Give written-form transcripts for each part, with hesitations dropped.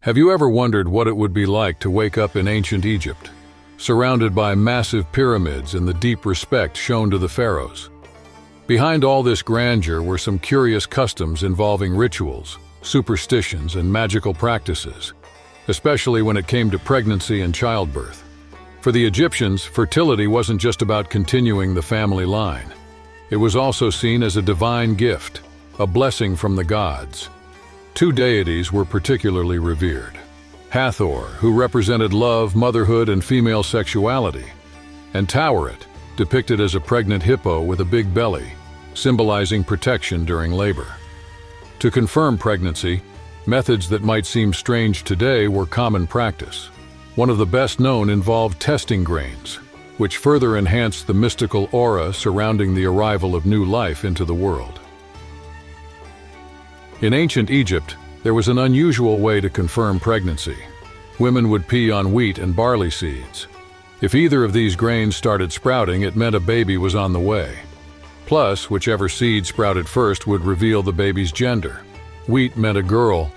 Have you ever wondered what it would be like to wake up in ancient Egypt, surrounded by massive pyramids and the deep respect shown to the pharaohs? Behind all this grandeur were some curious customs involving rituals, superstitions, and magical practices, especially when it came to pregnancy and childbirth. For the Egyptians, fertility wasn't just about continuing the family line. It was also seen as a divine gift, a blessing from the gods. Two deities were particularly revered: Hathor, who represented love, motherhood, and female sexuality, and Taweret, depicted as a pregnant hippo with a big belly, symbolizing protection during labor. To confirm pregnancy, methods that might seem strange today were common practice. One of the best known involved testing grains, which further enhanced the mystical aura surrounding the arrival of new life into the world. In ancient Egypt, there was an unusual way to confirm pregnancy. Women would pee on wheat and barley seeds. If either of these grains started sprouting, it meant a baby was on the way. Plus, whichever seed sprouted first would reveal the baby's gender. Wheat meant a girl,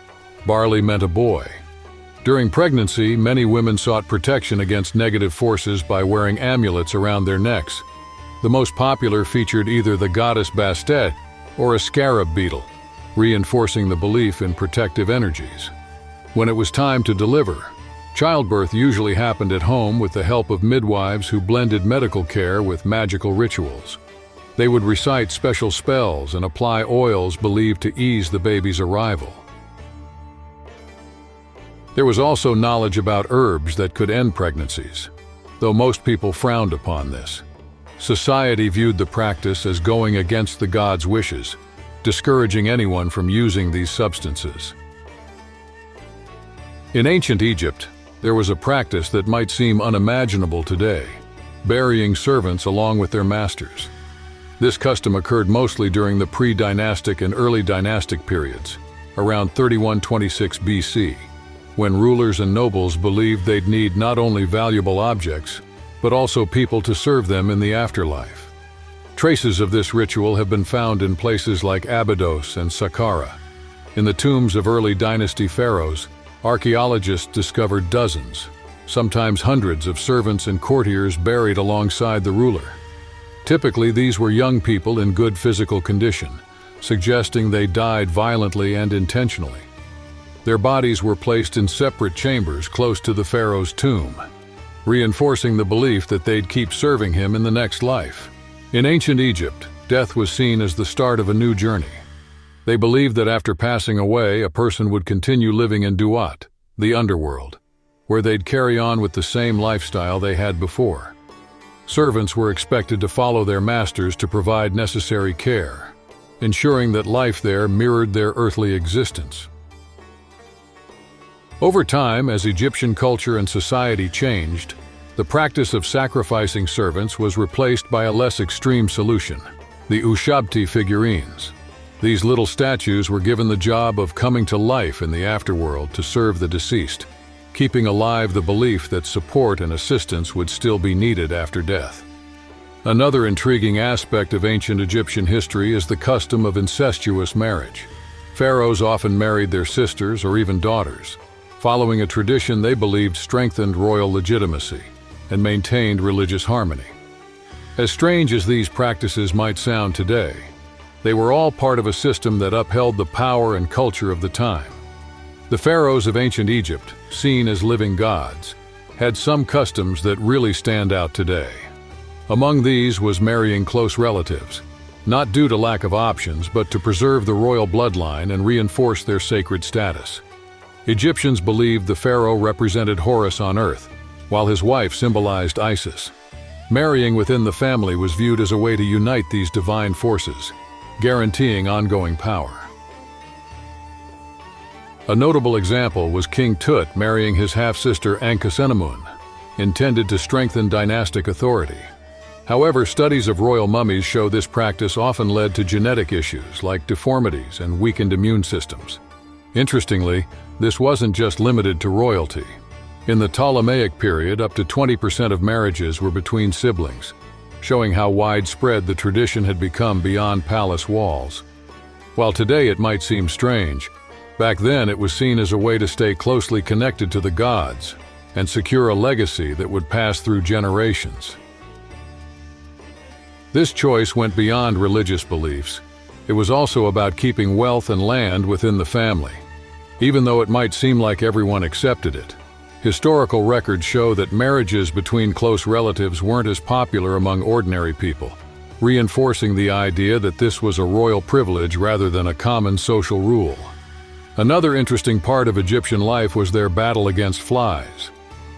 barley meant a boy. During pregnancy, many women sought protection against negative forces by wearing amulets around their necks. The most popular featured either the goddess Bastet or a scarab beetle, reinforcing the belief in protective energies. When it was time to deliver, childbirth usually happened at home with the help of midwives who blended medical care with magical rituals. They would recite special spells and apply oils believed to ease the baby's arrival. There was also knowledge about herbs that could end pregnancies, though most people frowned upon this. Society viewed the practice as going against the gods' wishes, discouraging anyone from using these substances. In ancient Egypt, there was a practice that might seem unimaginable today: burying servants along with their masters. This custom occurred mostly during the pre-dynastic and early dynastic periods, around 3126 BC, when rulers and nobles believed they'd need not only valuable objects, but also people to serve them in the afterlife. Traces of this ritual have been found in places like Abydos and Saqqara. In the tombs of early dynasty pharaohs, archaeologists discovered dozens, sometimes hundreds of servants and courtiers buried alongside the ruler. Typically, these were young people in good physical condition, suggesting they died violently and intentionally. Their bodies were placed in separate chambers close to the pharaoh's tomb, reinforcing the belief that they'd keep serving him in the next life. In ancient Egypt, death was seen as the start of a new journey. They believed that after passing away, a person would continue living in Duat, the underworld, where they'd carry on with the same lifestyle they had before. Servants were expected to follow their masters to provide necessary care, ensuring that life there mirrored their earthly existence. Over time, as Egyptian culture and society changed, the practice of sacrificing servants was replaced by a less extreme solution: the Ushabti figurines. These little statues were given the job of coming to life in the afterworld to serve the deceased, keeping alive the belief that support and assistance would still be needed after death. Another intriguing aspect of ancient Egyptian history is the custom of incestuous marriage. Pharaohs often married their sisters or even daughters, following a tradition they believed strengthened royal legitimacy and maintained religious harmony. As strange as these practices might sound today, they were all part of a system that upheld the power and culture of the time. The pharaohs of ancient Egypt, seen as living gods, had some customs that really stand out today. Among these was marrying close relatives, not due to lack of options, but to preserve the royal bloodline and reinforce their sacred status. Egyptians believed the pharaoh represented Horus on earth, while his wife symbolized Isis. Marrying within the family was viewed as a way to unite these divine forces, guaranteeing ongoing power. A notable example was King Tut marrying his half-sister Ankhesenamun, intended to strengthen dynastic authority. However, studies of royal mummies show this practice often led to genetic issues like deformities and weakened immune systems. Interestingly, this wasn't just limited to royalty. In the Ptolemaic period, up to 20% of marriages were between siblings, showing how widespread the tradition had become beyond palace walls. While today it might seem strange, Back then, it was seen as a way to stay closely connected to the gods and secure a legacy that would pass through generations. This choice went beyond religious beliefs. It was also about keeping wealth and land within the family. Even though it might seem like everyone accepted it, historical records show that marriages between close relatives weren't as popular among ordinary people, reinforcing the idea that this was a royal privilege rather than a common social rule. Another interesting part of Egyptian life was their battle against flies.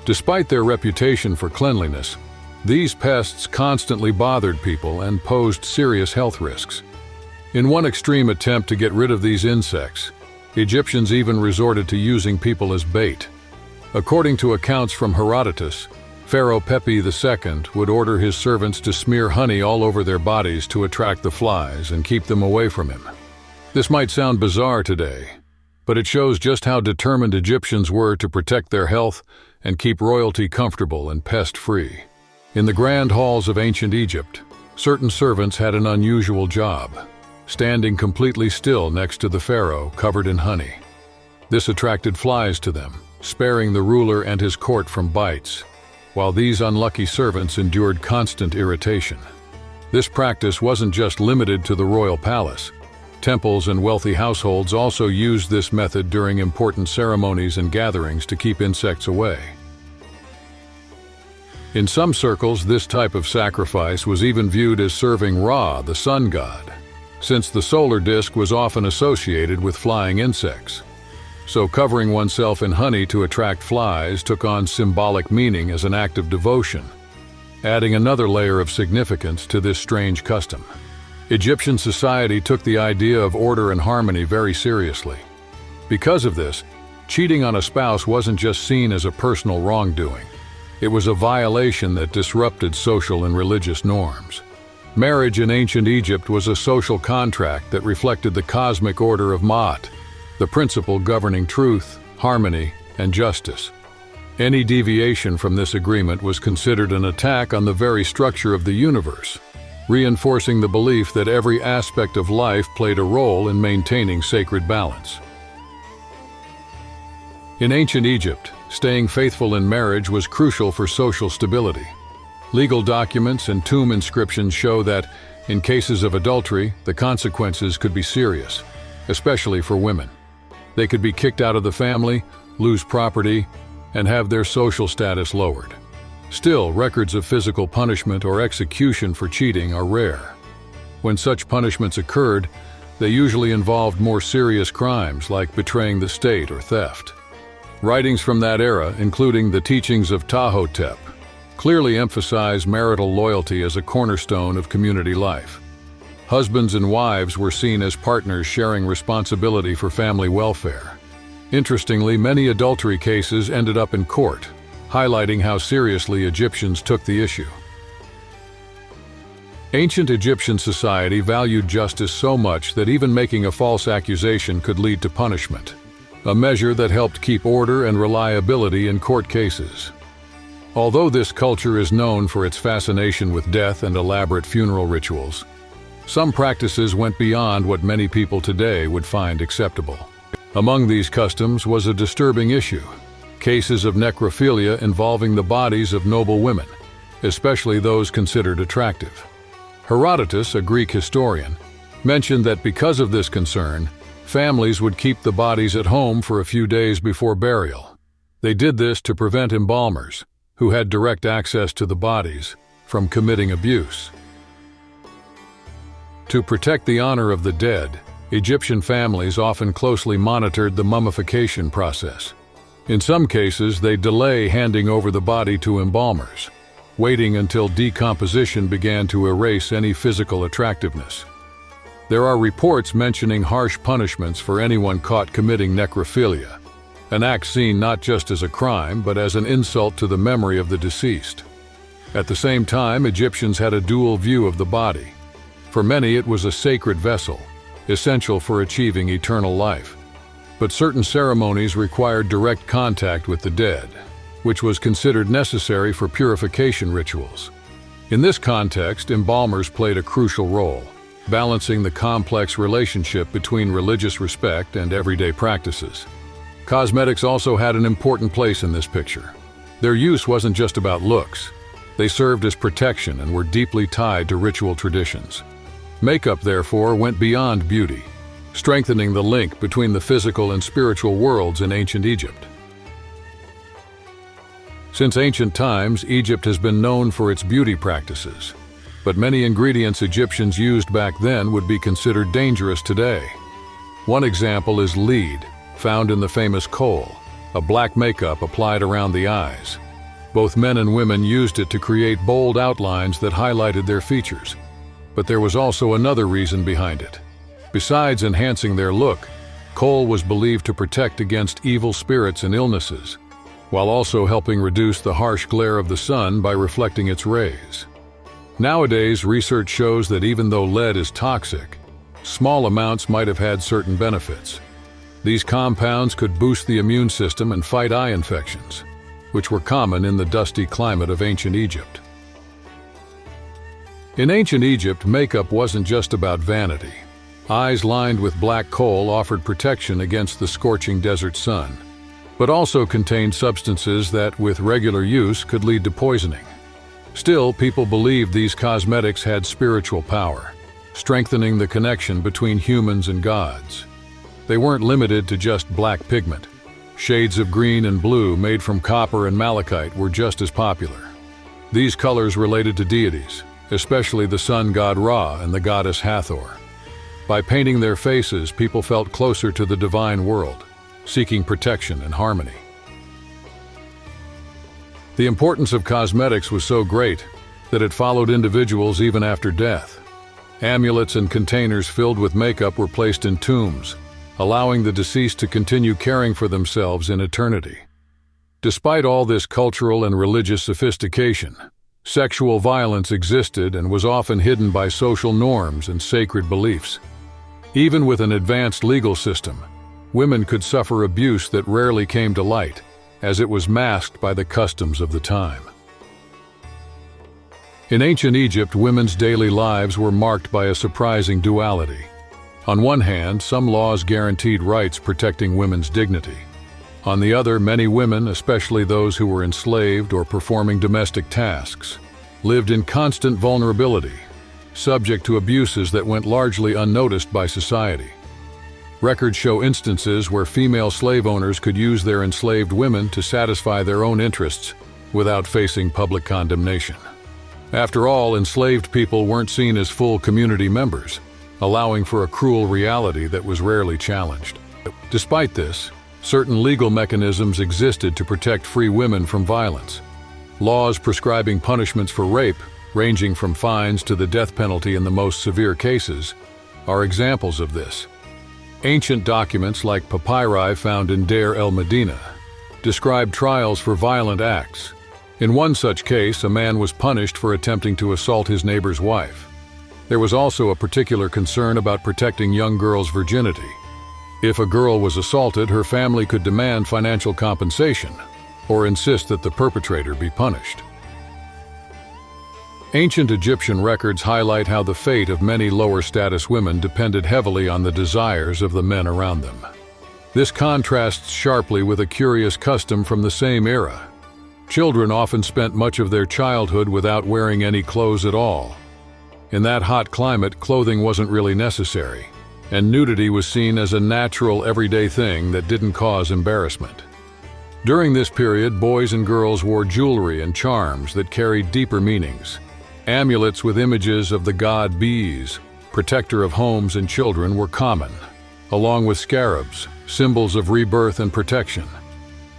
Despite their reputation for cleanliness, these pests constantly bothered people and posed serious health risks. In one extreme attempt to get rid of these insects, Egyptians even resorted to using people as bait. According to accounts from Herodotus, Pharaoh Pepi II would order his servants to smear honey all over their bodies to attract the flies and keep them away from him. This might sound bizarre today, but it shows just how determined Egyptians were to protect their health and keep royalty comfortable and pest-free. In the grand halls of ancient Egypt, certain servants had an unusual job, standing completely still next to the pharaoh covered in honey. This attracted flies to them, sparing the ruler and his court from bites, while these unlucky servants endured constant irritation. This practice wasn't just limited to the royal palace. Temples and wealthy households also used this method during important ceremonies and gatherings to keep insects away. In some circles, this type of sacrifice was even viewed as serving Ra, the sun god, since the solar disk was often associated with flying insects. So covering oneself in honey to attract flies took on symbolic meaning as an act of devotion, adding another layer of significance to this strange custom. Egyptian society took the idea of order and harmony very seriously. Because of this, cheating on a spouse wasn't just seen as a personal wrongdoing. It was a violation that disrupted social and religious norms. Marriage in ancient Egypt was a social contract that reflected the cosmic order of Ma'at, the principle governing truth, harmony, and justice. Any deviation from this agreement was considered an attack on the very structure of the universe, reinforcing the belief that every aspect of life played a role in maintaining sacred balance. In ancient Egypt, staying faithful in marriage was crucial for social stability. Legal documents and tomb inscriptions show that, in cases of adultery, the consequences could be serious, especially for women. They could be kicked out of the family, lose property, and have their social status lowered. Still, records of physical punishment or execution for cheating are rare. When such punishments occurred, they usually involved more serious crimes like betraying the state or theft. Writings from that era, including the teachings of Ptahhotep, clearly emphasize marital loyalty as a cornerstone of community life. Husbands and wives were seen as partners sharing responsibility for family welfare. Interestingly, many adultery cases ended up in court, highlighting how seriously Egyptians took the issue. Ancient Egyptian society valued justice so much that even making a false accusation could lead to punishment, a measure that helped keep order and reliability in court cases. Although this culture is known for its fascination with death and elaborate funeral rituals, some practices went beyond what many people today would find acceptable. Among these customs was a disturbing issue: cases of necrophilia involving the bodies of noble women, especially those considered attractive. Herodotus, a Greek historian, mentioned that because of this concern, families would keep the bodies at home for a few days before burial. They did this to prevent embalmers, who had direct access to the bodies, from committing abuse. To protect the honor of the dead, Egyptian families often closely monitored the mummification process. In some cases, they delay handing over the body to embalmers, waiting until decomposition began to erase any physical attractiveness. There are reports mentioning harsh punishments for anyone caught committing necrophilia, an act seen not just as a crime but as an insult to the memory of the deceased. At the same time, Egyptians had a dual view of the body. For many, it was a sacred vessel, essential for achieving eternal life. But certain ceremonies required direct contact with the dead, which was considered necessary for purification rituals. In this context, embalmers played a crucial role. balancing the complex relationship between religious respect and everyday practices. Cosmetics also had an important place in this picture. Their use wasn't just about looks. They served as protection and were deeply tied to ritual traditions. Makeup, therefore, went beyond beauty, strengthening the link between the physical and spiritual worlds in ancient Egypt. Since ancient times, Egypt has been known for its beauty practices, but many ingredients Egyptians used back then would be considered dangerous today. One example is lead, found in the famous kohl, a black makeup applied around the eyes. Both men and women used it to create bold outlines that highlighted their features. But there was also another reason behind it. Besides enhancing their look, kohl was believed to protect against evil spirits and illnesses, while also helping reduce the harsh glare of the sun by reflecting its rays. Nowadays, research shows that even though lead is toxic, small amounts might have had certain benefits. These compounds could boost the immune system and fight eye infections, which were common in the dusty climate of ancient Egypt. In ancient Egypt, makeup wasn't just about vanity. Eyes lined with black kohl offered protection against the scorching desert sun, but also contained substances that, with regular use, could lead to poisoning. Still, people believed these cosmetics had spiritual power, strengthening the connection between humans and gods. They weren't limited to just black pigment. Shades of green and blue made from copper and malachite were just as popular. These colors related to deities, especially the sun god Ra and the goddess Hathor. By painting their faces, people felt closer to the divine world, seeking protection and harmony. The importance of cosmetics was so great that it followed individuals even after death. Amulets and containers filled with makeup were placed in tombs, allowing the deceased to continue caring for themselves in eternity. Despite all this cultural and religious sophistication, sexual violence existed and was often hidden by social norms and sacred beliefs. Even with an advanced legal system, women could suffer abuse that rarely came to light, as it was masked by the customs of the time. In ancient Egypt, women's daily lives were marked by a surprising duality. On one hand, some laws guaranteed rights protecting women's dignity. On the other, many women, especially those who were enslaved or performing domestic tasks, lived in constant vulnerability, subject to abuses that went largely unnoticed by society. Records show instances where female slave owners could use their enslaved women to satisfy their own interests without facing public condemnation. After all, enslaved people weren't seen as full community members, allowing for a cruel reality that was rarely challenged. Despite this, certain legal mechanisms existed to protect free women from violence. Laws prescribing punishments for rape, ranging from fines to the death penalty in the most severe cases, are examples of this. Ancient documents like papyri found in Deir el-Medina describe trials for violent acts. In one such case, a man was punished for attempting to assault his neighbor's wife. There was also a particular concern about protecting young girls' virginity. If a girl was assaulted, her family could demand financial compensation or insist that the perpetrator be punished. Ancient Egyptian records highlight how the fate of many lower-status women depended heavily on the desires of the men around them. This contrasts sharply with a curious custom from the same era. Children often spent much of their childhood without wearing any clothes at all. In that hot climate, clothing wasn't really necessary, and nudity was seen as a natural, everyday thing that didn't cause embarrassment. During this period, boys and girls wore jewelry and charms that carried deeper meanings. Amulets with images of the god Bees, protector of homes and children, were common, along with scarabs, symbols of rebirth and protection.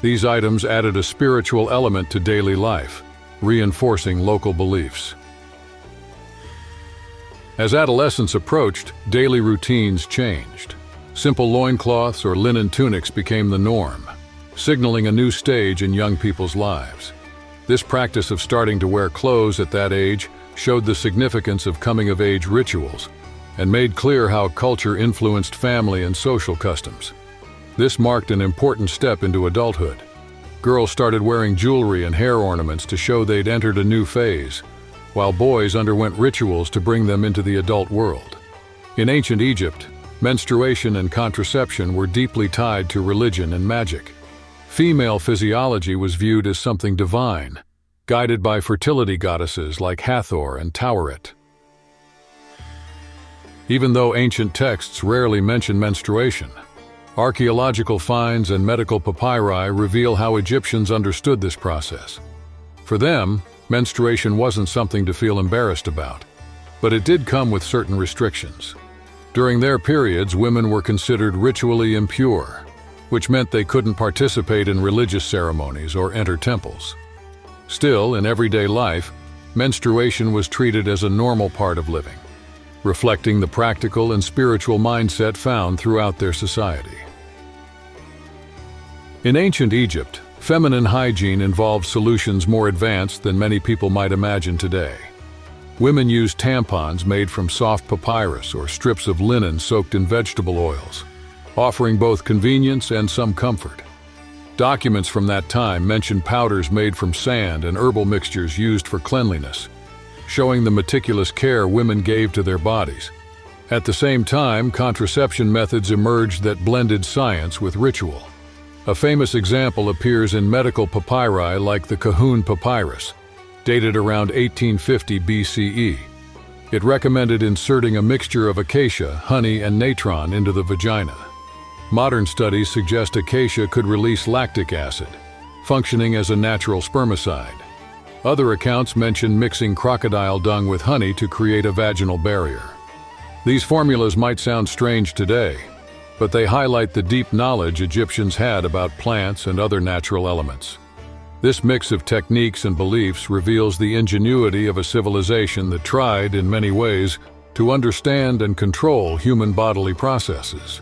These items added a spiritual element to daily life, reinforcing local beliefs. As adolescence approached, daily routines changed. Simple loincloths or linen tunics became the norm, signaling a new stage in young people's lives. This practice of starting to wear clothes at that age showed the significance of coming-of-age rituals and made clear how culture influenced family and social customs. This marked an important step into adulthood. Girls started wearing jewelry and hair ornaments to show they'd entered a new phase, while boys underwent rituals to bring them into the adult world. In ancient Egypt, menstruation and contraception were deeply tied to religion and magic. Female physiology was viewed as something divine, guided by fertility goddesses like Hathor and Taweret. Even though ancient texts rarely mention menstruation, archaeological finds and medical papyri reveal how Egyptians understood this process. For them, menstruation wasn't something to feel embarrassed about, but it did come with certain restrictions. During their periods, women were considered ritually impure, which meant they couldn't participate in religious ceremonies or enter temples. Still, in everyday life, menstruation was treated as a normal part of living, reflecting the practical and spiritual mindset found throughout their society. In ancient Egypt, feminine hygiene involved solutions more advanced than many people might imagine today. Women used tampons made from soft papyrus or strips of linen soaked in vegetable oils, offering both convenience and some comfort. Documents from that time mention powders made from sand and herbal mixtures used for cleanliness, showing the meticulous care women gave to their bodies. At the same time, contraception methods emerged that blended science with ritual. A famous example appears in medical papyri like the Kahun papyrus, dated around 1850 BCE. It recommended inserting a mixture of acacia, honey, and natron into the vagina. Modern studies suggest acacia could release lactic acid, functioning as a natural spermicide. Other accounts mention mixing crocodile dung with honey to create a vaginal barrier. These formulas might sound strange today, but they highlight the deep knowledge Egyptians had about plants and other natural elements. This mix of techniques and beliefs reveals the ingenuity of a civilization that tried, in many ways, to understand and control human bodily processes.